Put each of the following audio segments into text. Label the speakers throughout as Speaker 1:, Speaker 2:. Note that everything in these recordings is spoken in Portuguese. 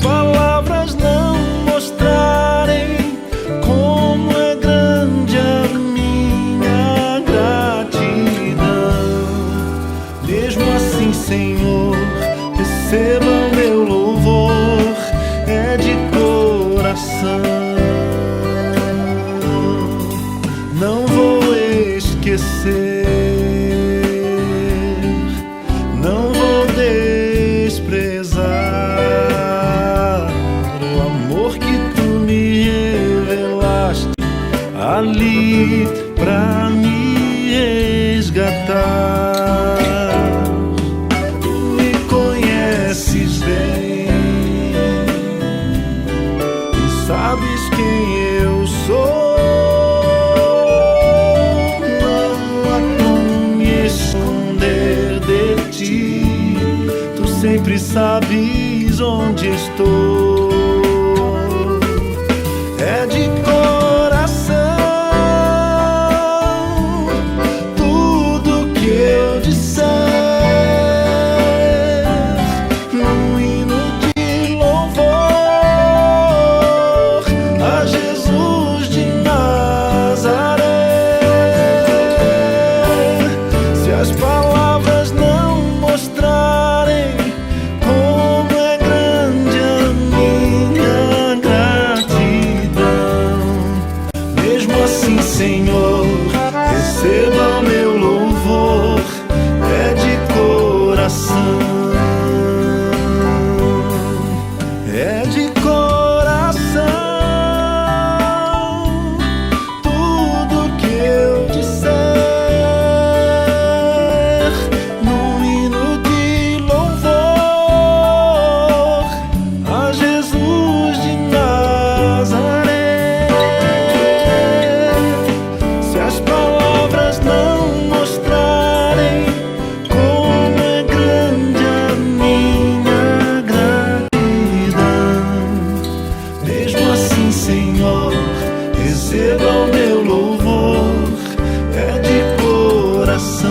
Speaker 1: palavras não mostrarem como é grande a minha gratidão, mesmo assim, Senhor, receba meu louvor, é de coração. Não vou esquecer, não vou desprezar o amor que tu me revelaste ali pra me resgatar. Tu me conheces bem e sabes quem eu sou. Sempre sabes onde estou. É de coração tudo que eu disser, num hino de louvor a Jesus de Nazaré. Se as palavras não mostrarem Senhor, receba meu louvor, é de coração, é de coração. Tudo que eu disser, num hino de louvor a Jesus de Nazaré. Não mostrarem como é grande a minha gratidão, mesmo assim, Senhor, receba o meu louvor, é de coração.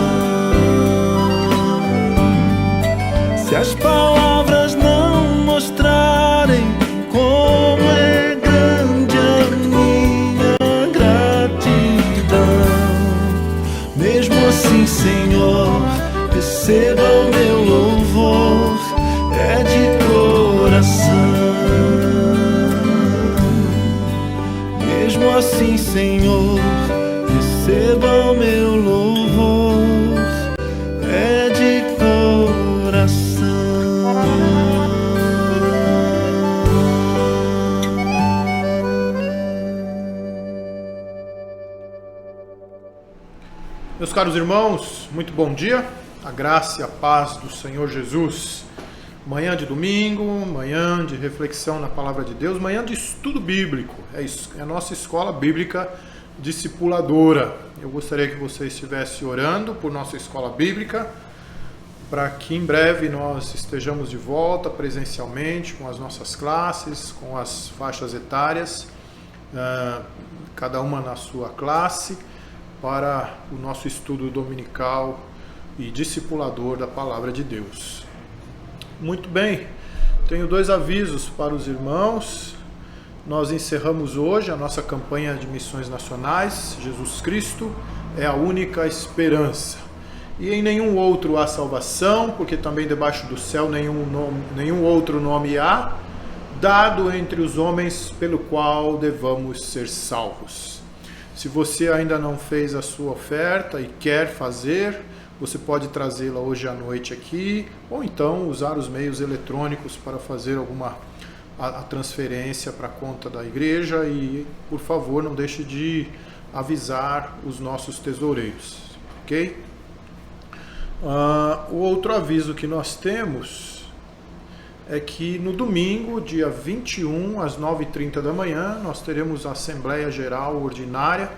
Speaker 1: Se as palavras não mostrarem como é grande a minha gratidão, mesmo assim, Senhor, receba o meu louvor, é de coração. Mesmo assim, Senhor, receba o meu louvor, é de coração.
Speaker 2: Meus caros irmãos, muito bom dia, a graça e a paz do Senhor Jesus. Manhã de domingo, manhã de reflexão na Palavra de Deus, manhã de estudo bíblico, é a nossa escola bíblica discipuladora. Eu gostaria que você estivesse orando por nossa escola bíblica, para que em breve nós estejamos de volta presencialmente com as nossas classes, com as faixas etárias, cada uma na sua classe, para o nosso estudo dominical e discipulador da Palavra de Deus. Muito bem, tenho 2 avisos para os irmãos. Nós encerramos hoje a nossa campanha de missões nacionais. Jesus Cristo é a única esperança. E em nenhum outro há salvação, porque também debaixo do céu nenhum outro nome há, dado entre os homens pelo qual devamos ser salvos. Se você ainda não fez a sua oferta e quer fazer, você pode trazê-la hoje à noite aqui, ou então usar os meios eletrônicos para fazer a transferência para a conta da igreja. E, por favor, não deixe de avisar os nossos tesoureiros, ok? O outro aviso que nós temos é que no domingo, dia 21, às 9h30 da manhã, nós teremos a Assembleia Geral Ordinária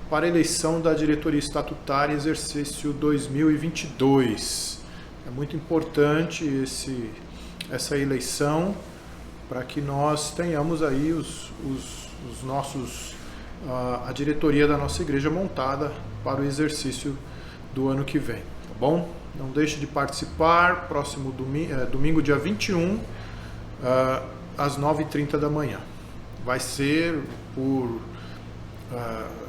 Speaker 2: para a eleição da diretoria estatutária exercício 2022. É muito importante essa eleição para que nós tenhamos aí a diretoria da nossa igreja montada para o exercício do ano que vem, tá bom? Não deixe de participar, próximo domingo dia 21, às 9h30 da manhã. Vai ser por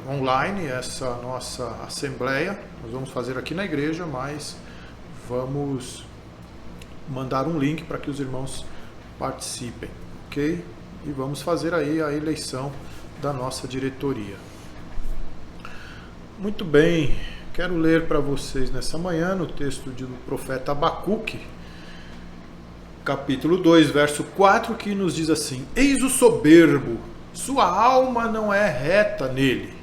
Speaker 2: online essa nossa assembleia. Nós vamos fazer aqui na igreja, mas vamos mandar um link para que os irmãos participem, ok? E vamos fazer aí a eleição da nossa diretoria. Muito bem, quero ler para vocês nessa manhã no texto do profeta Abacuque, capítulo 2, verso 4, que nos diz assim: Eis o soberbo, sua alma não é reta nele,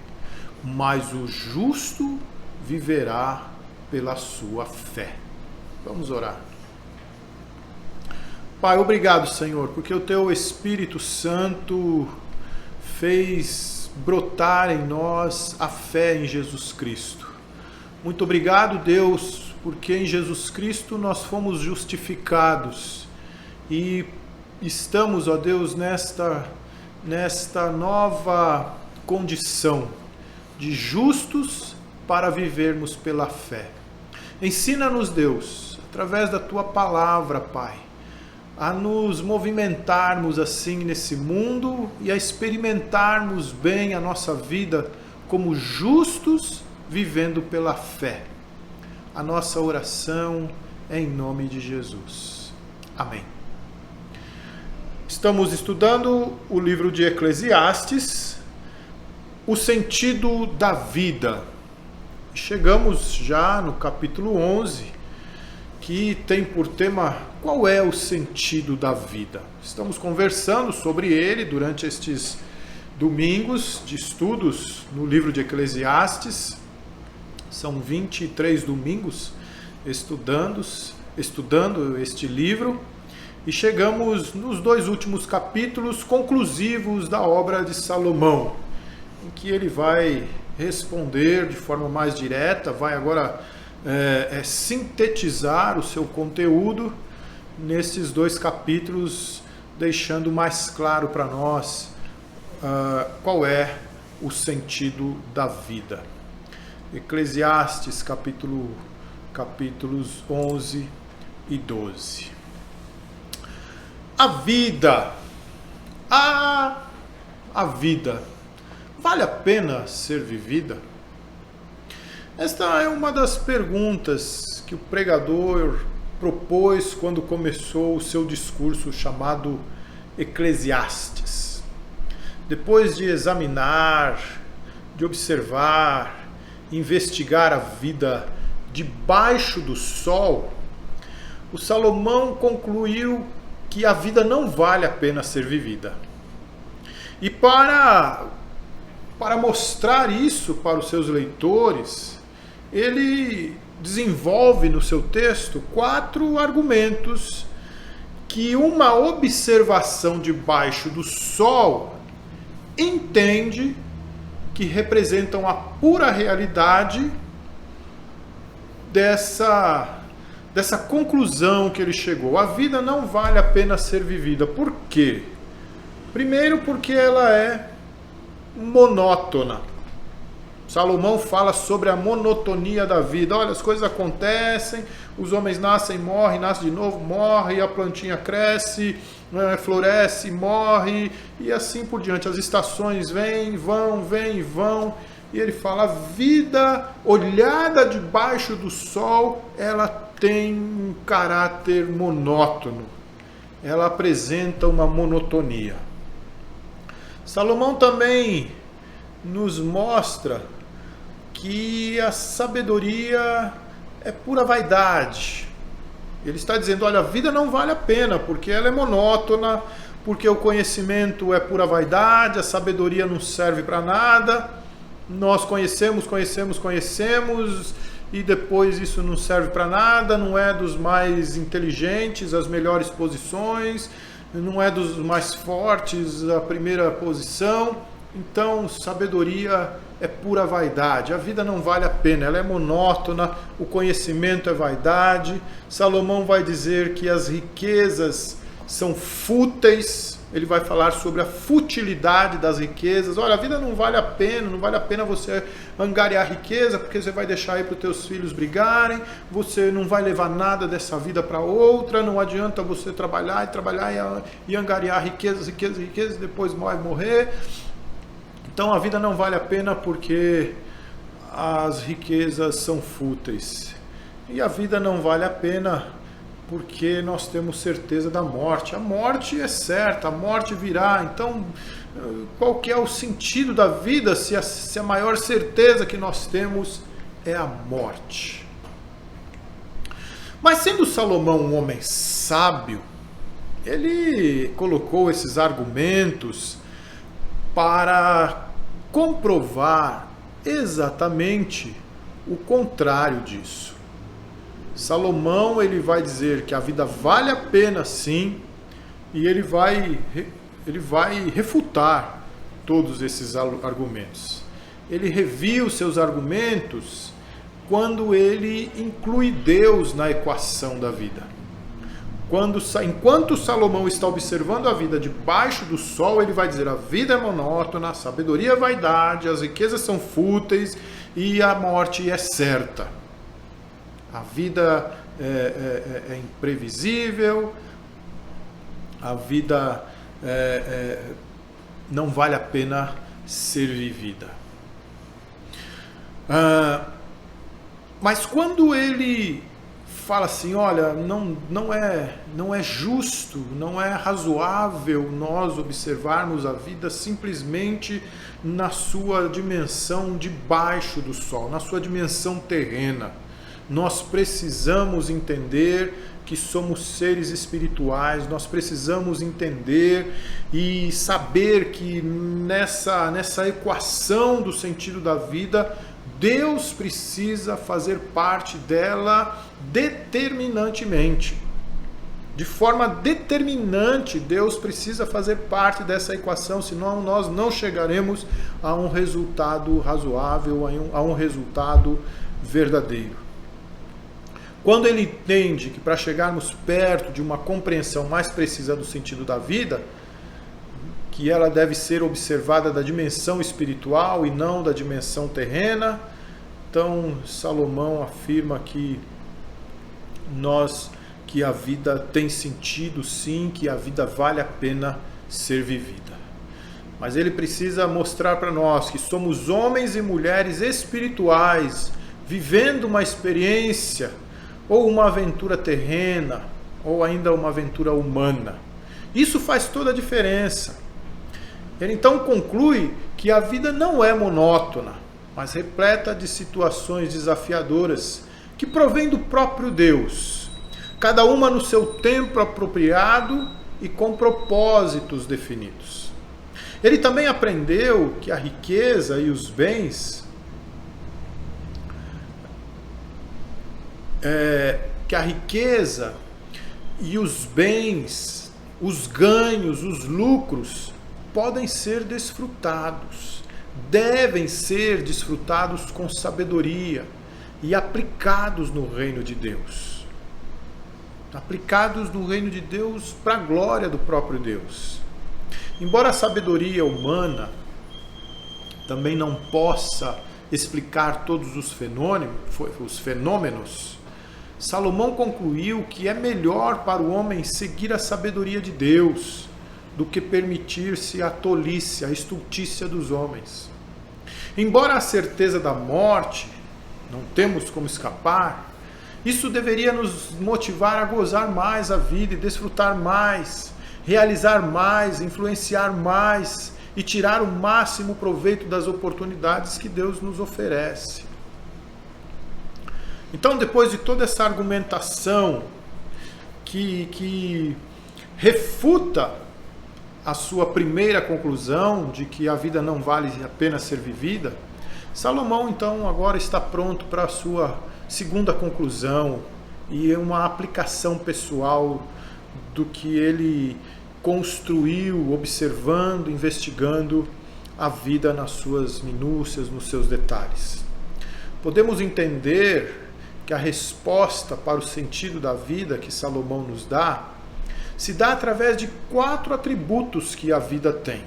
Speaker 2: mas o justo viverá pela sua fé. Vamos orar. Pai, obrigado, Senhor, porque o Teu Espírito Santo fez brotar em nós a fé em Jesus Cristo. Muito obrigado, Deus, porque em Jesus Cristo nós fomos justificados e estamos, ó Deus, nesta nova condição de justos para vivermos pela fé. Ensina-nos, Deus, através da Tua palavra, Pai, a nos movimentarmos assim nesse mundo e a experimentarmos bem a nossa vida como justos, vivendo pela fé. A nossa oração é em nome de Jesus. Amém. Estamos estudando o livro de Eclesiastes, o sentido da vida. Chegamos já no capítulo 11, que tem por tema qual é o sentido da vida. Estamos conversando sobre ele durante estes domingos de estudos no livro de Eclesiastes. São 23 domingos estudando este livro e chegamos nos 2 últimos capítulos conclusivos da obra de Salomão, em que ele vai responder de forma mais direta, vai agora sintetizar o seu conteúdo nesses 2 capítulos, deixando mais claro para nós qual é o sentido da vida. Eclesiastes capítulos 11 e 12. A vida, a vida, vale a pena ser vivida? Esta é uma das perguntas que o pregador propôs quando começou o seu discurso chamado Eclesiastes. Depois de examinar, de observar, investigar a vida debaixo do sol, o Salomão concluiu que a vida não vale a pena ser vivida. E para mostrar isso para os seus leitores, ele desenvolve no seu texto 4 argumentos que uma observação debaixo do sol entende que representam a pura realidade dessa conclusão que ele chegou. A vida não vale a pena ser vivida. Por quê? Primeiro, porque ela é monótona. Salomão fala sobre a monotonia da vida. Olha, as coisas acontecem, os homens nascem, morrem, nascem de novo, morrem, a plantinha cresce, floresce, morre, e assim por diante. As estações vêm e vão. E ele fala, a vida olhada debaixo do sol, ela tem um caráter monótono. Ela apresenta uma monotonia. Salomão também nos mostra que a sabedoria é pura vaidade. Ele está dizendo, olha, a vida não vale a pena, porque ela é monótona, porque o conhecimento é pura vaidade, a sabedoria não serve para nada, nós conhecemos, e depois isso não serve para nada, não é dos mais inteligentes, as melhores posições, não é dos mais fortes, a primeira posição. Então, sabedoria é pura vaidade. A vida não vale a pena, ela é monótona, o conhecimento é vaidade. Salomão vai dizer que as riquezas são fúteis, ele vai falar sobre a futilidade das riquezas. Olha, a vida não vale a pena você angariar riqueza, porque você vai deixar aí para os teus filhos brigarem, você não vai levar nada dessa vida para outra, não adianta você trabalhar e angariar riquezas, depois vai morrer. Então a vida não vale a pena porque as riquezas são fúteis. E a vida não vale a pena porque nós temos certeza da morte. A morte é certa, a morte virá. Então, qual que é o sentido da vida se a maior certeza que nós temos é a morte? Mas sendo Salomão um homem sábio, ele colocou esses argumentos para comprovar exatamente o contrário disso. Salomão, ele vai dizer que a vida vale a pena sim, e ele vai refutar todos esses argumentos. Ele revia os seus argumentos quando ele inclui Deus na equação da vida. Enquanto Salomão está observando a vida debaixo do sol, ele vai dizer: a vida é monótona, a sabedoria é vaidade, as riquezas são fúteis e a morte é certa. A vida é imprevisível, a vida não vale a pena ser vivida. Mas quando ele fala assim, olha, não é justo, não é razoável nós observarmos a vida simplesmente na sua dimensão debaixo do sol, na sua dimensão terrena. Nós precisamos entender que somos seres espirituais, nós precisamos entender e saber que nessa equação do sentido da vida, Deus precisa fazer parte dela determinantemente. De forma determinante, Deus precisa fazer parte dessa equação, senão nós não chegaremos a um resultado razoável, a um resultado verdadeiro. Quando ele entende que para chegarmos perto de uma compreensão mais precisa do sentido da vida, que ela deve ser observada da dimensão espiritual e não da dimensão terrena, então Salomão afirma que a vida tem sentido sim, que a vida vale a pena ser vivida. Mas ele precisa mostrar para nós que somos homens e mulheres espirituais, vivendo uma experiência ou uma aventura terrena, ou ainda uma aventura humana. Isso faz toda a diferença. Ele então conclui que a vida não é monótona, mas repleta de situações desafiadoras que provém do próprio Deus, cada uma no seu tempo apropriado e com propósitos definidos. Ele também aprendeu que a riqueza e os bens que a riqueza e os bens, os ganhos, os lucros podem ser desfrutados, devem ser desfrutados com sabedoria e aplicados no reino de Deus. Aplicados no reino de Deus para a glória do próprio Deus. Embora a sabedoria humana também não possa explicar todos os fenômenos, Salomão concluiu que é melhor para o homem seguir a sabedoria de Deus do que permitir-se a tolice, a estultícia dos homens. Embora a certeza da morte, não temos como escapar, isso deveria nos motivar a gozar mais a vida e desfrutar mais, realizar mais, influenciar mais e tirar o máximo proveito das oportunidades que Deus nos oferece. Então, depois de toda essa argumentação que refuta a sua primeira conclusão de que a vida não vale a pena ser vivida, Salomão então agora está pronto para a sua segunda conclusão e uma aplicação pessoal do que ele construiu, observando, investigando a vida nas suas minúcias, nos seus detalhes. Podemos entender que a resposta para o sentido da vida que Salomão nos dá se dá através de 4 atributos que a vida tem.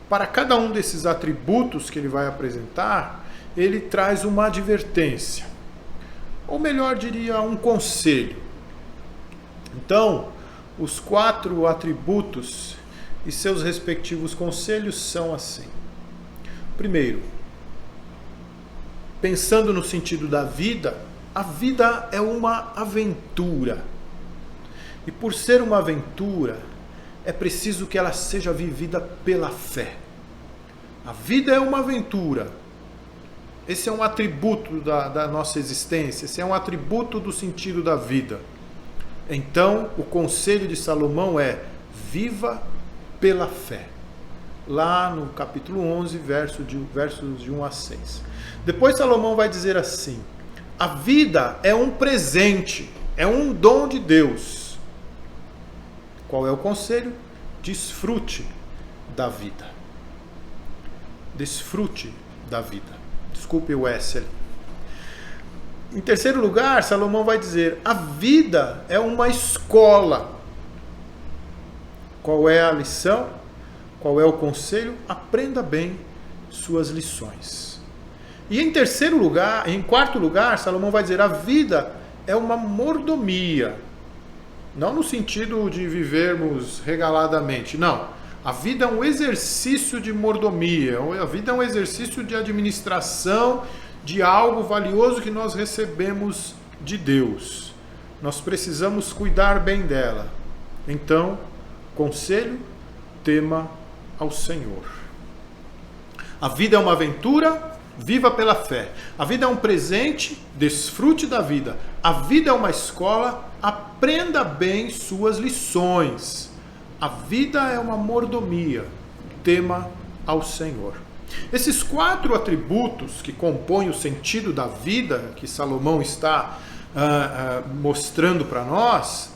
Speaker 2: Para cada um desses atributos que ele vai apresentar, ele traz uma advertência. Ou melhor, diria, um conselho. Então, os 4 atributos e seus respectivos conselhos são assim. Primeiro, pensando no sentido da vida, a vida é uma aventura. E por ser uma aventura, é preciso que ela seja vivida pela fé. A vida é uma aventura. Esse é um atributo da nossa existência, esse é um atributo do sentido da vida. Então, o conselho de Salomão é: viva pela fé. Lá no capítulo 11, versos de 1 a 6. Depois Salomão vai dizer assim: a vida é um presente, é um dom de Deus. Qual é o conselho? Desfrute da vida. Desfrute da vida. Desculpe o S ali. Em terceiro lugar, Salomão vai dizer: a vida é uma escola. Qual é a lição? Qual é o conselho? Aprenda bem suas lições. E em quarto lugar, Salomão vai dizer: a vida é uma mordomia. Não no sentido de vivermos regaladamente, não. A vida é um exercício de mordomia, a vida é um exercício de administração de algo valioso que nós recebemos de Deus. Nós precisamos cuidar bem dela. Então, conselho, tema ao Senhor. A vida é uma aventura, viva pela fé. A vida é um presente, desfrute da vida. A vida é uma escola, aprenda bem suas lições. A vida é uma mordomia, tema ao Senhor. Esses 4 atributos que compõem o sentido da vida, que Salomão está mostrando para nós,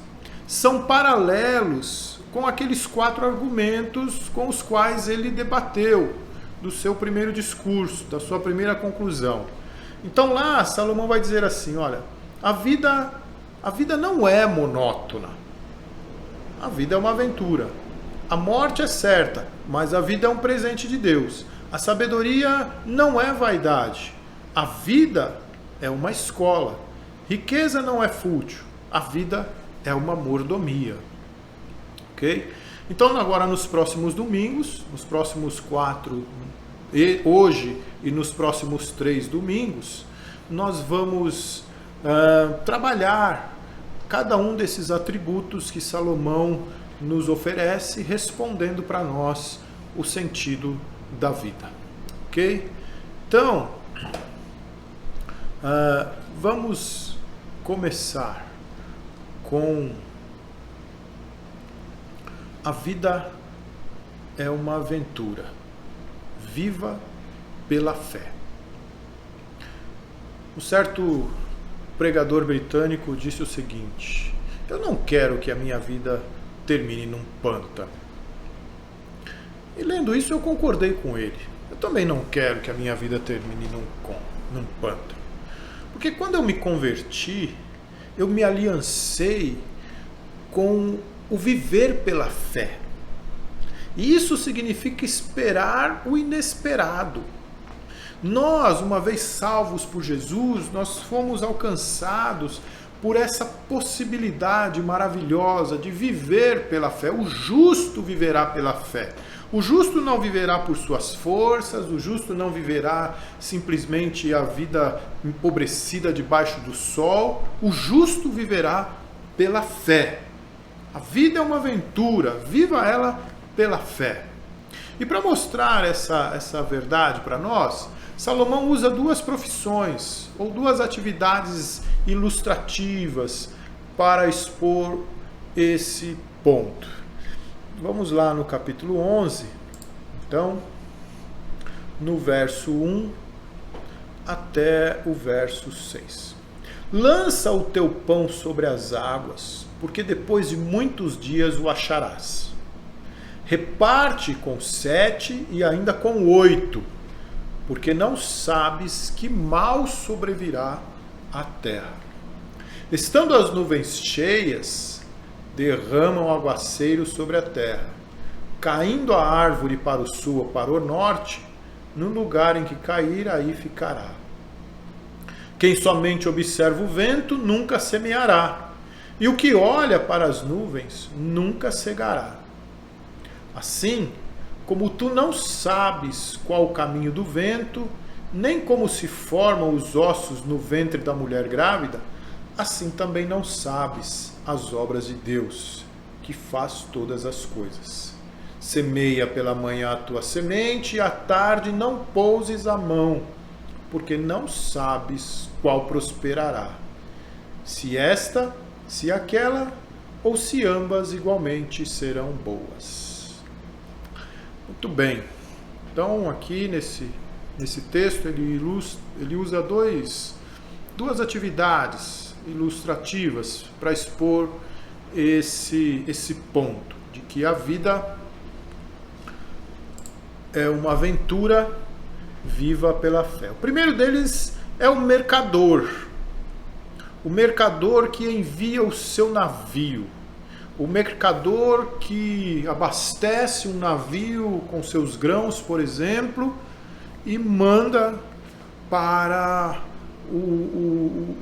Speaker 2: são paralelos com aqueles 4 argumentos com os quais ele debateu do seu primeiro discurso, da sua primeira conclusão. Então lá Salomão vai dizer assim: olha, a vida não é monótona. A vida é uma aventura. A morte é certa, mas a vida é um presente de Deus. A sabedoria não é vaidade. A vida é uma escola. Riqueza não é fútil. A vida é uma mordomia. Ok? Então agora nos próximos domingos, nos próximos 4, hoje e nos próximos 3 domingos, nós vamos trabalhar cada um desses atributos que Salomão nos oferece, respondendo para nós o sentido da vida. Ok? Então, vamos começar com: a vida é uma aventura. Viva pela fé. Um certo pregador britânico disse o seguinte: eu não quero que a minha vida termine num pântano. E lendo isso eu concordei com ele. Eu também não quero que a minha vida termine num pântano. Porque quando eu me converti, eu me aliancei com o viver pela fé. E isso significa esperar o inesperado. Nós, uma vez salvos por Jesus, nós fomos alcançados por essa possibilidade maravilhosa de viver pela fé. O justo viverá pela fé. O justo não viverá por suas forças, o justo não viverá simplesmente a vida empobrecida debaixo do sol. O justo viverá pela fé. A vida é uma aventura, viva ela pela fé. E para mostrar essa verdade para nós, Salomão usa 2 profissões ou 2 atividades ilustrativas para expor esse ponto. Vamos lá no capítulo 11, então, no verso 1 até o verso 6. Lança o teu pão sobre as águas, porque depois de muitos dias o acharás. Reparte com 7 e ainda com 8, porque não sabes que mal sobrevirá à terra. Estando as nuvens cheias, derramam aguaceiro sobre a terra. Caindo a árvore para o sul ou para o norte, no lugar em que cair, aí ficará. Quem somente observa o vento nunca semeará, e o que olha para as nuvens nunca cegará. Assim, como tu não sabes qual o caminho do vento, nem como se formam os ossos no ventre da mulher grávida, assim também não sabes as obras de Deus, que faz todas as coisas. Semeia pela manhã a tua semente, e à tarde não pouses a mão, porque não sabes qual prosperará, se esta, se aquela, ou se ambas igualmente serão boas. Muito bem. Então, aqui nesse texto, ele usa duas atividades ilustrativas para expor esse ponto, de que a vida é uma aventura viva pela fé. O primeiro deles é o mercador que envia o seu navio, o mercador que abastece um navio com seus grãos, por exemplo, e manda para o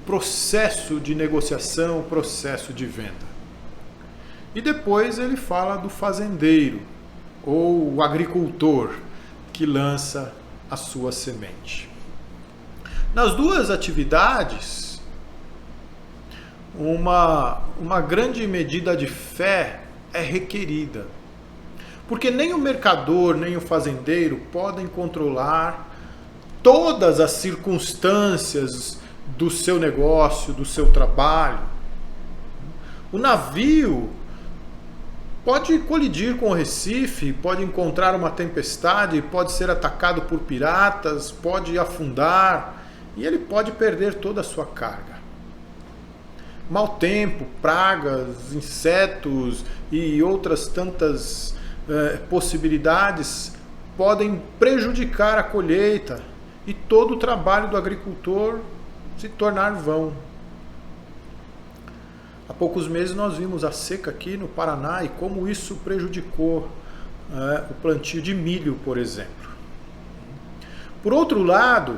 Speaker 2: processo de negociação, o processo de venda. E depois ele fala do fazendeiro, ou o agricultor, que lança a sua semente. Nas duas atividades, uma grande medida de fé é requerida. Porque nem o mercador, nem o fazendeiro podem controlar todas as circunstâncias do seu negócio, do seu trabalho. O navio pode colidir com o Recife, pode encontrar uma tempestade, pode ser atacado por piratas, pode afundar e ele pode perder toda a sua carga. Mau tempo, pragas, insetos e outras tantas possibilidades podem prejudicar a colheita e todo o trabalho do agricultor se tornar vão. Há poucos meses nós vimos a seca aqui no Paraná e como isso prejudicou o plantio de milho, por exemplo. Por outro lado,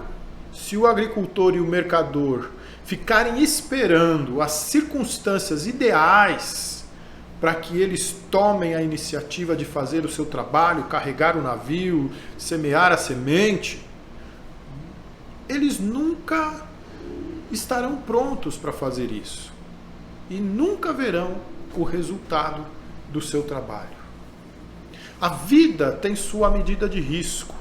Speaker 2: se o agricultor e o mercador ficarem esperando as circunstâncias ideais para que eles tomem a iniciativa de fazer o seu trabalho, carregar o navio, semear a semente, eles nunca estarão prontos para fazer isso. E nunca verão o resultado do seu trabalho. A vida tem sua medida de risco.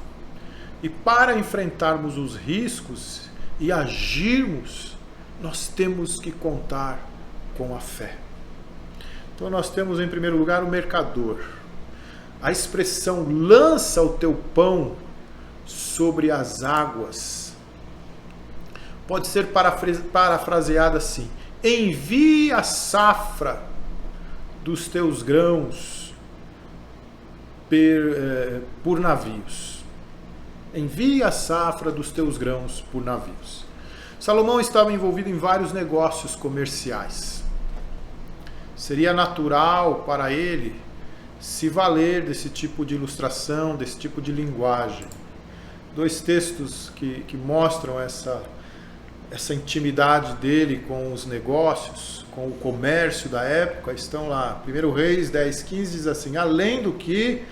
Speaker 2: E para enfrentarmos os riscos e agirmos, nós temos que contar com a fé. Então nós temos em primeiro lugar o mercador. A expressão lança o teu pão sobre as águas pode ser parafraseada assim: envie a safra dos teus grãos por navios. Envie a safra dos teus grãos por navios. Salomão estava envolvido em vários negócios comerciais. Seria natural para ele se valer desse tipo de ilustração, desse tipo de linguagem. Dois textos que mostram essa intimidade dele com os negócios, com o comércio da época, estão lá. 1 Reis 10:15 diz assim: além do que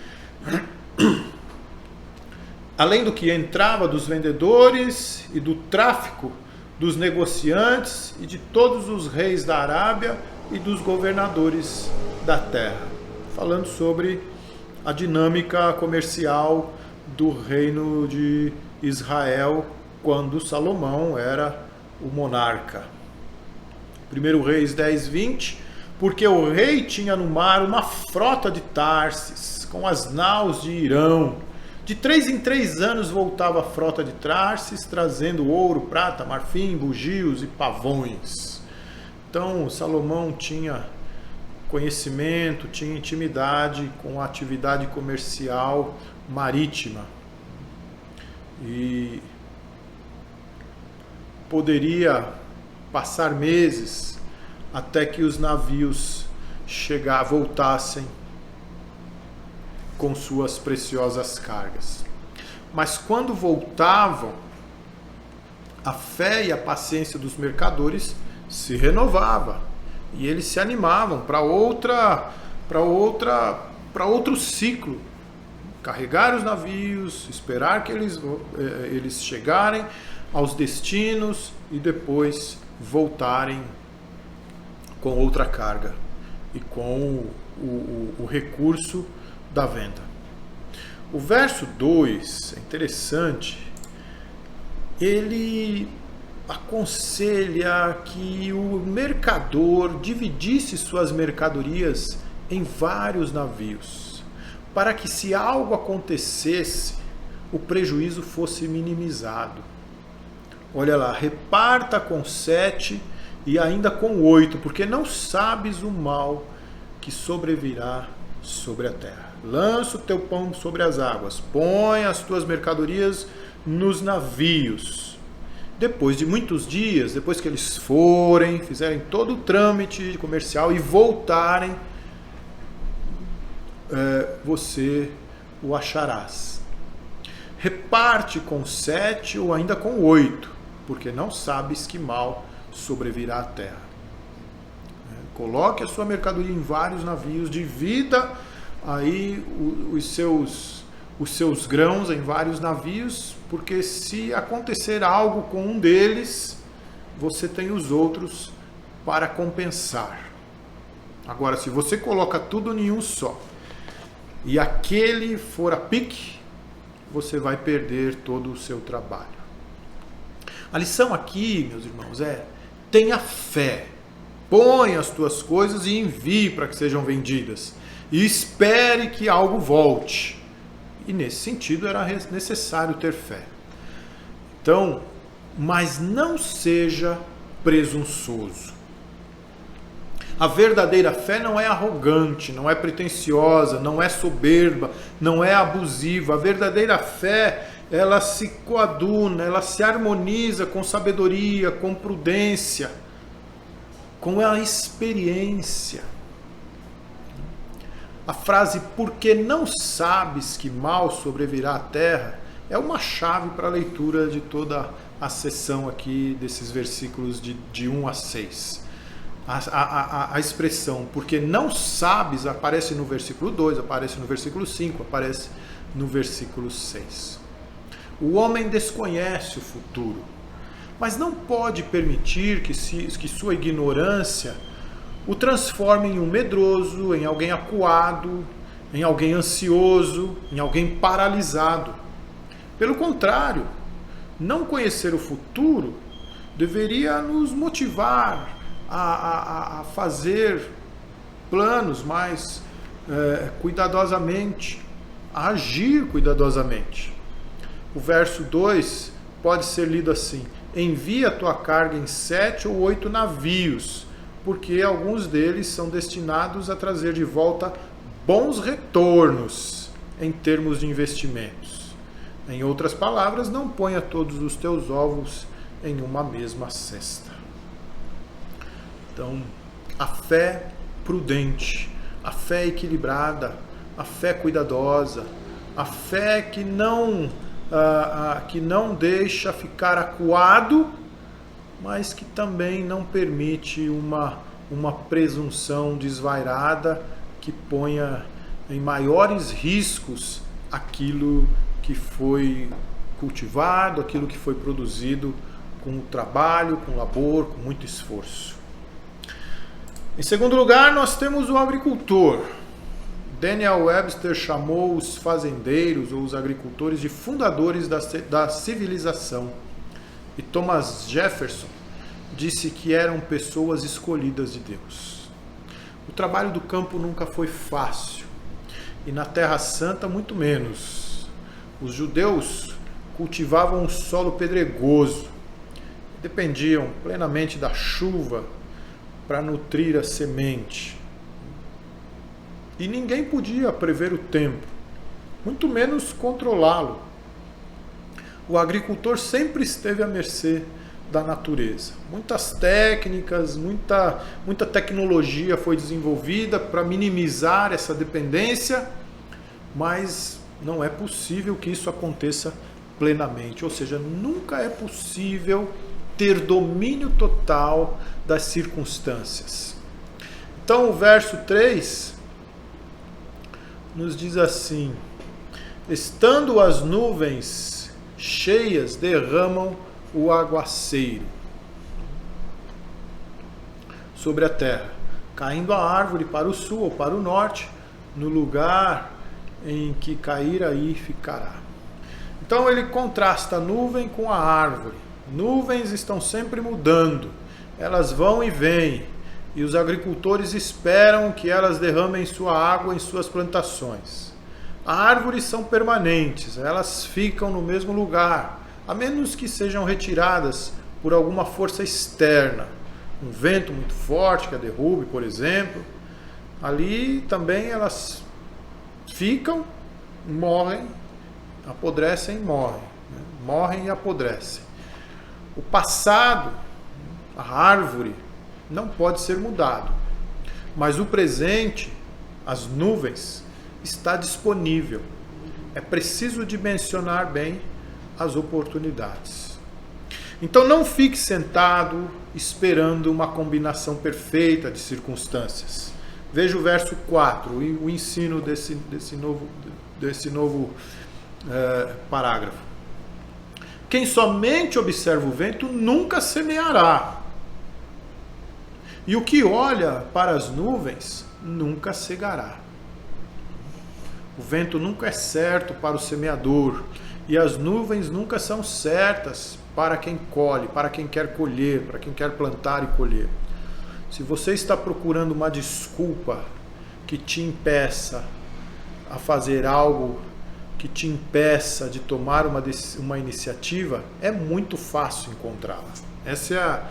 Speaker 2: entrava dos vendedores e do tráfico dos negociantes e de todos os reis da Arábia e dos governadores da terra. Falando sobre a dinâmica comercial do reino de Israel quando Salomão era o monarca. 1 Reis 10:20, porque o rei tinha no mar uma frota de Tarsis, com as naus de Irão. De 3 em 3 anos voltava a frota de Tarsis, trazendo ouro, prata, marfim, bugios e pavões. Então Salomão tinha conhecimento, tinha intimidade com a atividade comercial marítima. E poderia passar meses até que os navios voltassem com suas preciosas cargas. Mas quando voltavam, a fé e a paciência dos mercadores se renovava e eles se animavam para outro ciclo. Carregar os navios, esperar que eles chegarem aos destinos e depois voltarem com outra carga e com o recurso da venda. O verso 2 é interessante. Ele aconselha que o mercador dividisse suas mercadorias em vários navios, para que, se algo acontecesse, o prejuízo fosse minimizado. Olha lá, reparta com 7 e ainda com 8, porque não sabes o mal que sobrevirá sobre a terra. Lança o teu pão sobre as águas, põe as tuas mercadorias nos navios. Depois de muitos dias, depois que eles fizerem todo o trâmite comercial e voltarem, você o acharás. Reparte com 7 ou ainda com 8, porque não sabes que mal sobrevirá à terra. Coloque a sua mercadoria em vários navios, divida aí os seus grãos em vários navios, porque se acontecer algo com um deles, você tem os outros para compensar. Agora, se você coloca tudo em um só, e aquele for a pique, você vai perder todo o seu trabalho. A lição aqui, meus irmãos, tenha fé. Põe as tuas coisas e envie para que sejam vendidas. E espere que algo volte. E nesse sentido era necessário ter fé. Então, mas não seja presunçoso. A verdadeira fé não é arrogante, não é pretensiosa, não é soberba, não é abusiva. A verdadeira fé, ela se coaduna, ela se harmoniza com sabedoria, com prudência, com a experiência. A frase "porque não sabes que mal sobrevirá à terra" é uma chave para a leitura de toda a seção aqui desses versículos de 1 a 6. A expressão "porque não sabes" aparece no versículo 2, aparece no versículo 5, aparece no versículo 6. O homem desconhece o futuro, mas não pode permitir que sua ignorância o transforme em um medroso, em alguém acuado, em alguém ansioso, em alguém paralisado. Pelo contrário, não conhecer o futuro deveria nos motivar a fazer planos mais cuidadosamente, a agir cuidadosamente. O verso 2 pode ser lido assim: envia a tua carga em 7 ou 8 navios, porque alguns deles são destinados a trazer de volta bons retornos em termos de investimentos. Em outras palavras, não ponha todos os teus ovos em uma mesma cesta. Então, a fé prudente, a fé equilibrada, a fé cuidadosa, a fé que não deixa ficar acuado, mas que também não permite uma presunção desvairada que ponha em maiores riscos aquilo que foi cultivado, aquilo que foi produzido com trabalho, com labor, com muito esforço. Em segundo lugar, nós temos o agricultor. Daniel Webster chamou os fazendeiros ou os agricultores de fundadores da civilização. E Thomas Jefferson disse que eram pessoas escolhidas de Deus. O trabalho do campo nunca foi fácil, e na Terra Santa muito menos. Os judeus cultivavam um solo pedregoso, dependiam plenamente da chuva para nutrir a semente. E ninguém podia prever o tempo, muito menos controlá-lo. O agricultor sempre esteve à mercê da natureza. Muitas técnicas, muita tecnologia foi desenvolvida para minimizar essa dependência, mas não é possível que isso aconteça plenamente. Ou seja, nunca é possível ter domínio total das circunstâncias. Então o verso 3 nos diz assim: estando as nuvens cheias, derramam o aguaceiro sobre a terra, caindo a árvore para o sul ou para o norte, no lugar em que cair, aí ficará. Então ele contrasta a nuvem com a árvore. Nuvens estão sempre mudando, elas vão e vêm, e os agricultores esperam que elas derramem sua água em suas plantações. Árvores são permanentes, elas ficam no mesmo lugar, a menos que sejam retiradas por alguma força externa, um vento muito forte que a derrube, por exemplo. Ali também elas ficam, morrem, apodrecem e morrem, né? Morrem e apodrecem. O passado, a árvore, não pode ser mudado, mas o presente, as nuvens, está disponível. É preciso dimensionar bem as oportunidades. Então não fique sentado esperando uma combinação perfeita de circunstâncias. Veja o verso 4, o ensino desse novo parágrafo. Quem somente observa o vento nunca semeará. E o que olha para as nuvens nunca cegará. O vento nunca é certo para o semeador, e as nuvens nunca são certas para quem colhe, para quem quer colher, para quem quer plantar e colher. Se você está procurando uma desculpa que te impeça a fazer algo, que te impeça de tomar uma iniciativa, é muito fácil encontrá-la. Essa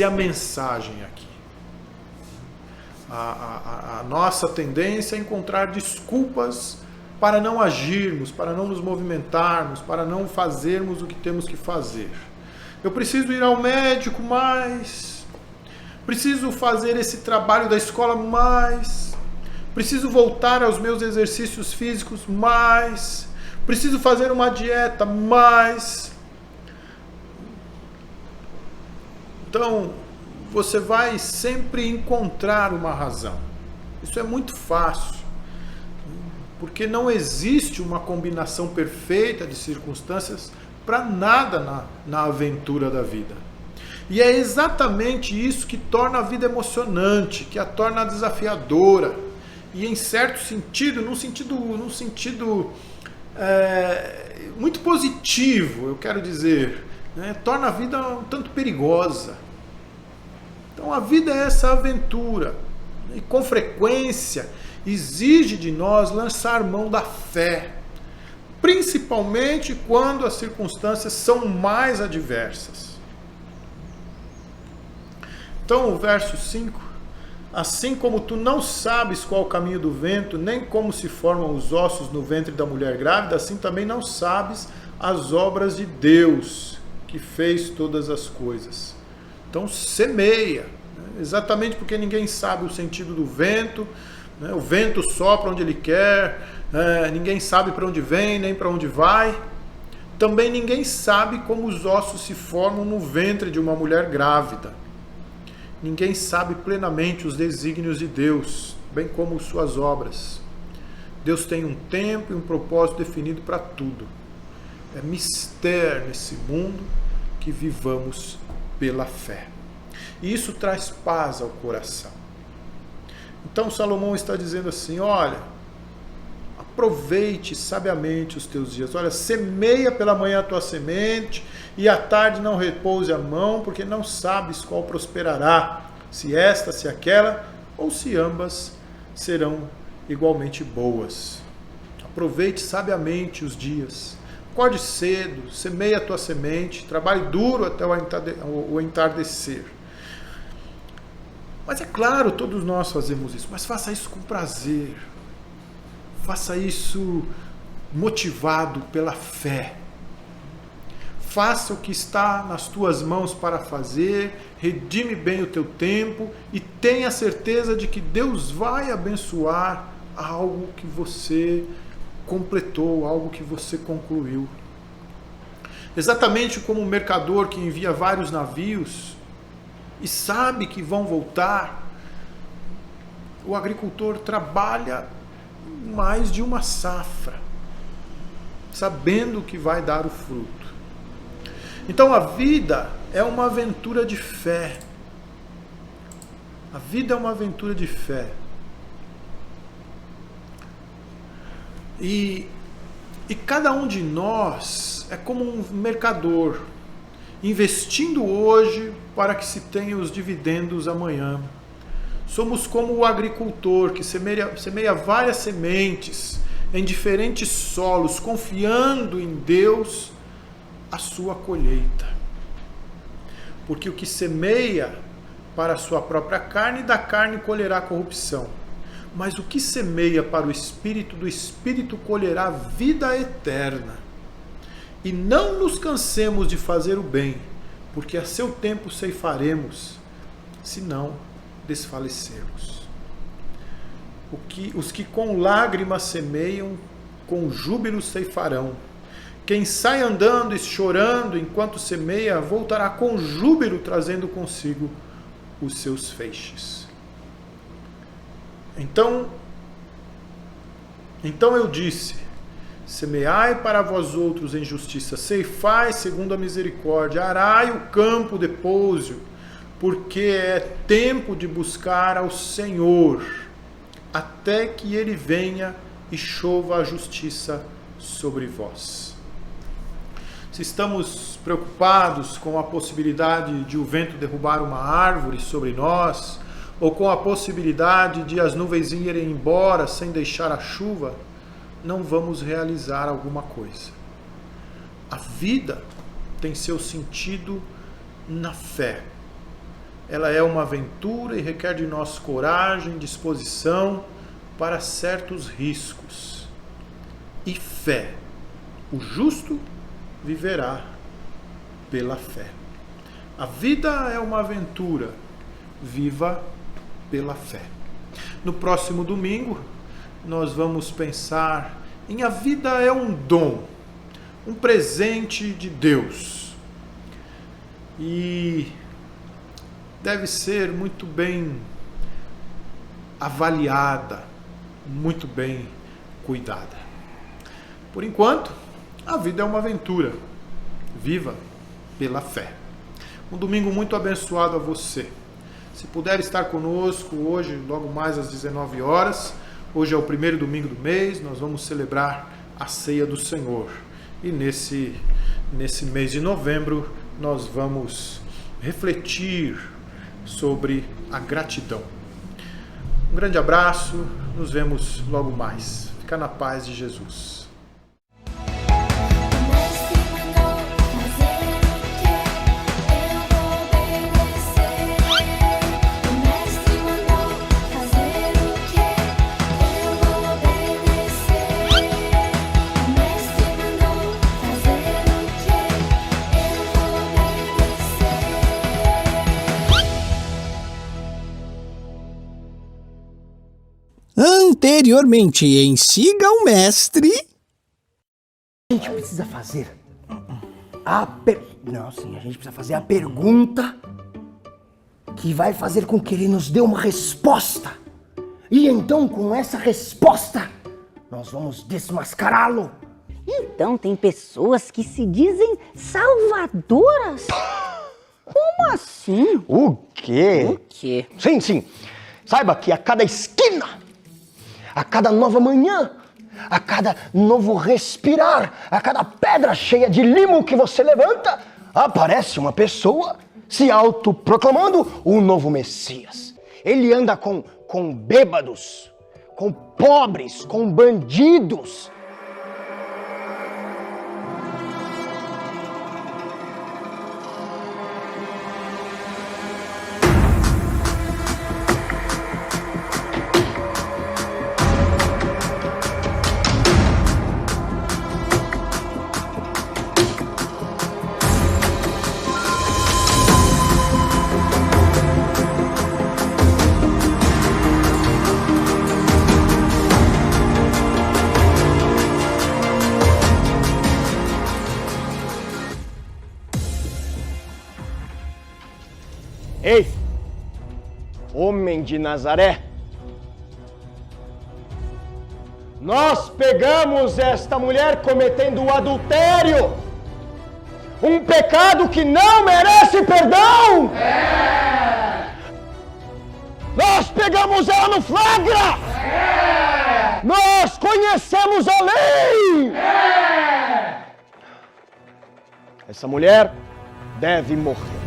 Speaker 2: é a mensagem aqui. A nossa tendência é encontrar desculpas para não agirmos, para não nos movimentarmos, para não fazermos o que temos que fazer. Eu preciso ir ao médico mais, preciso fazer esse trabalho da escola mais, preciso voltar aos meus exercícios físicos mais, preciso fazer uma dieta mais. Então, você vai sempre encontrar uma razão. Isso é muito fácil, porque não existe uma combinação perfeita de circunstâncias para nada na aventura da vida. E é exatamente isso que torna a vida emocionante, que a torna desafiadora. E em certo sentido, num sentido muito positivo, eu quero dizer, né? Torna a vida um tanto perigosa. Então a vida é essa aventura, e com frequência exige de nós lançar mão da fé, principalmente quando as circunstâncias são mais adversas. Então o verso 5: assim como tu não sabes qual o caminho do vento, nem como se formam os ossos no ventre da mulher grávida, assim também não sabes as obras de Deus, que fez todas as coisas. Então semeia, né? Exatamente porque ninguém sabe o sentido do vento, né? O vento sopra onde ele quer, ninguém sabe para onde vem, nem para onde vai. Também ninguém sabe como os ossos se formam no ventre de uma mulher grávida. Ninguém sabe plenamente os desígnios de Deus, bem como suas obras. Deus tem um tempo e um propósito definido para tudo. É mistério nesse mundo que vivamos pela fé. E isso traz paz ao coração. Então Salomão está dizendo assim: olha, aproveite sabiamente os teus dias. Olha, semeia pela manhã a tua semente, e à tarde não repouse a mão, porque não sabes qual prosperará, se esta, se aquela, ou se ambas serão igualmente boas. Aproveite sabiamente os dias. Acorde cedo, semeia a tua semente, trabalhe duro até o entardecer. Mas é claro, todos nós fazemos isso, mas faça isso com prazer. Faça isso motivado pela fé. faça o que está nas tuas mãos para fazer, redime bem o teu tempo e tenha certeza de que Deus vai abençoar algo que você completou, algo que você concluiu. Exatamente como um mercador que envia vários navios e sabe que vão voltar, o agricultor trabalha mais de uma safra, sabendo que vai dar o fruto. Então a vida é uma aventura de fé. A vida é uma aventura de fé. E cada um de nós é como um mercador, investindo hoje para que se tenha os dividendos amanhã. Somos como o agricultor que semeia várias sementes em diferentes solos, confiando em Deus a sua colheita. Porque o que semeia para a sua própria carne, da carne colherá corrupção. Mas o que semeia para o Espírito, do Espírito colherá vida eterna. E não nos cansemos de fazer o bem, porque a seu tempo ceifaremos, se não desfalecermos. Os que com lágrimas semeiam, com júbilo ceifarão. Quem sai andando e chorando enquanto semeia, voltará com júbilo, trazendo consigo os seus feixes. Então eu disse: semeai para vós outros em justiça, ceifai segundo a misericórdia, arai o campo de pouso, porque é tempo de buscar ao Senhor, até que Ele venha e chova a justiça sobre vós. Se estamos preocupados com a possibilidade de o vento derrubar uma árvore sobre nós, ou com a possibilidade de as nuvens irem embora sem deixar a chuva, não vamos realizar alguma coisa. A vida tem seu sentido na fé. Ela é uma aventura e requer de nós coragem, disposição para certos riscos. E fé. O justo viverá pela fé. A vida é uma aventura. Viva pela fé. No próximo domingo, nós vamos pensar em a vida é um dom, um presente de Deus. E deve ser muito bem avaliada, muito bem cuidada. Por enquanto, a vida é uma aventura. Viva pela fé. Um domingo muito abençoado a você. Se puder estar conosco hoje, logo mais às 19 horas, hoje é o primeiro domingo do mês, nós vamos celebrar a Ceia do Senhor. E nesse mês de novembro, nós vamos refletir sobre a gratidão. Um grande abraço, nos vemos logo mais. Fica na paz de Jesus.
Speaker 3: Anteriormente em Siga o Mestre.
Speaker 4: A gente precisa fazer a gente precisa fazer a pergunta que vai fazer com que ele nos dê uma resposta. E então, com essa resposta, nós vamos desmascará-lo.
Speaker 5: Então, tem pessoas que se dizem salvadoras? Como assim?
Speaker 4: O quê?
Speaker 5: O quê?
Speaker 4: Sim. Saiba que a cada esquina, a cada nova manhã, a cada novo respirar, a cada pedra cheia de limo que você levanta, aparece uma pessoa se autoproclamando o novo Messias. Ele anda com bêbados, com pobres, com bandidos. Ei, homem de Nazaré, nós pegamos esta mulher cometendo o adultério, um pecado que não merece perdão. Nós pegamos ela no flagra. Nós conhecemos a lei. Essa mulher deve morrer.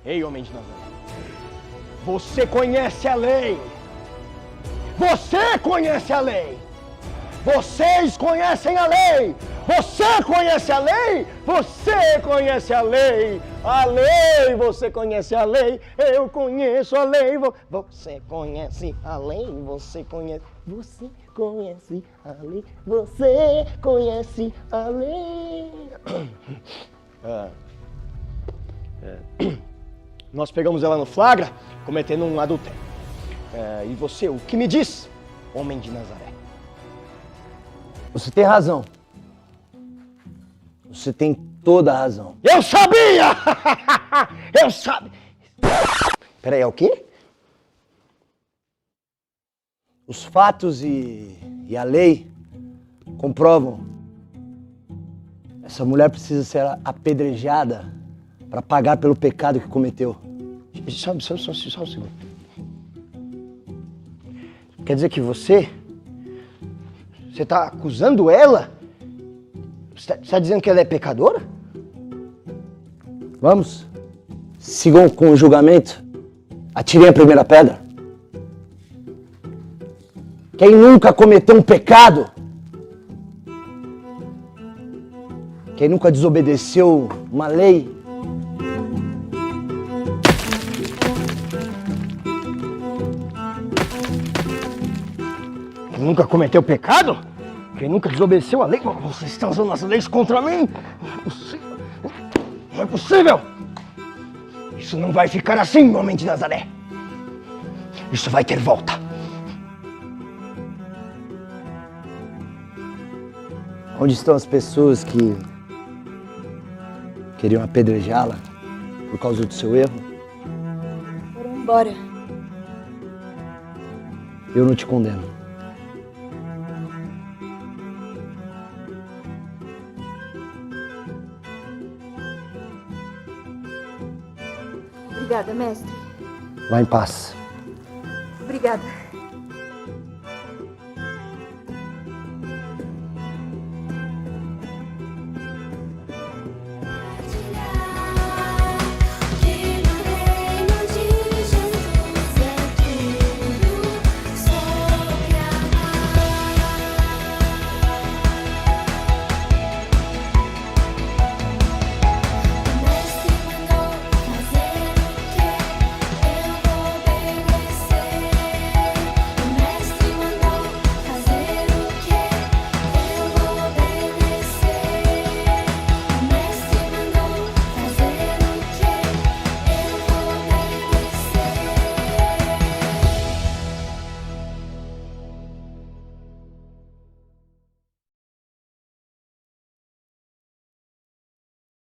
Speaker 4: Ei, homem de Nazaré, você conhece a lei. Você conhece a lei. Vocês conhecem a lei. Você conhece a lei. Você conhece a lei. A lei, você conhece a lei. Eu conheço a lei. Você conhece a lei. Você conhece. Você conhece a lei. Você conhece a lei. Nós pegamos ela no flagra, cometendo um adultério. E você, o que me diz, homem de Nazaré?
Speaker 6: Você tem razão. Você tem toda a razão.
Speaker 4: Eu sabia! Eu sabia! Peraí, é o quê?
Speaker 6: Os fatos e a lei comprovam. Essa mulher precisa ser apedrejada para pagar pelo pecado que cometeu.
Speaker 4: Só um segundo. Quer dizer que você está acusando ela? Você está dizendo que ela é pecadora?
Speaker 6: Vamos? Sigam com o julgamento. Atirem a primeira pedra. Quem nunca cometeu um pecado? Quem nunca desobedeceu uma lei?
Speaker 4: Quem nunca cometeu pecado? Quem nunca desobedeceu a lei? Vocês estão usando as leis contra mim? Não é possível! Isso não vai ficar assim, homem de Nazaré. Isso vai ter volta.
Speaker 6: Onde estão as pessoas que queriam apedrejá-la por causa do seu erro?
Speaker 7: Foram embora.
Speaker 6: Eu não te condeno.
Speaker 7: Obrigada, mestre.
Speaker 6: Vá em paz.
Speaker 7: Obrigada.